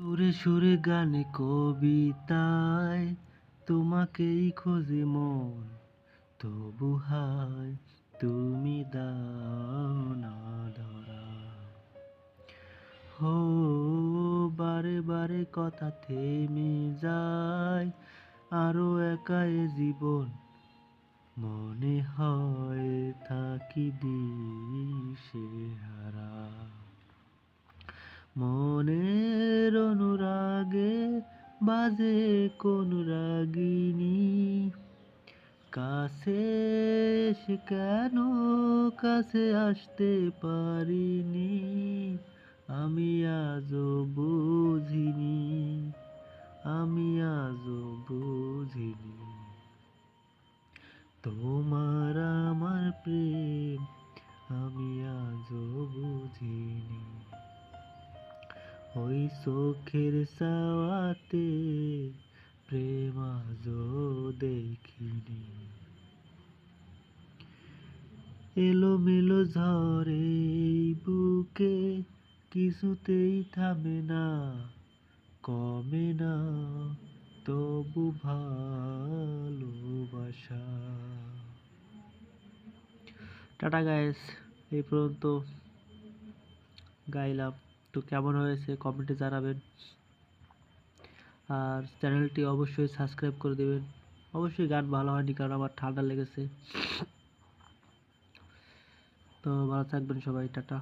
সুরে সুরে গানে কবিতায় তোমাকেই খোঁজে মন, তবু হায় তুমি দাও না ধরা। হো বারে বারে কথা থেমে যায়, আরো একা এ জীবন মনে হয় থাকি দিশেহারা। মনের অনুরাগে বাজে কোন রাগিনী, কাছে এসে কেন কাছে আসতে পারিনি, আমি আজও বুঝিনি, আমি আজও বুঝিনি তোমার আমার প্রেম, আমি আজও বুঝিনি। ওই চোখের চাওয়াতে প্রেম আজও দেখিনি। এলোমেলো ঝড়ে এই বুকে কিছুতেই থামে না, কমে না তবু ভালোবাসা। টাটা গাইস, এই পর্যন্ত গাইলাম। তো কেমন হয়েছে কমেন্টে জানাবেন, আর চ্যানেলটি অবশ্যই সাবস্ক্রাইব করে দেবেন। অবশ্যই গান ভালো হয়নি কারণ আমার ঠান্ডা লেগেছে। তো ভালো থাকবেন সবাই, টাটা।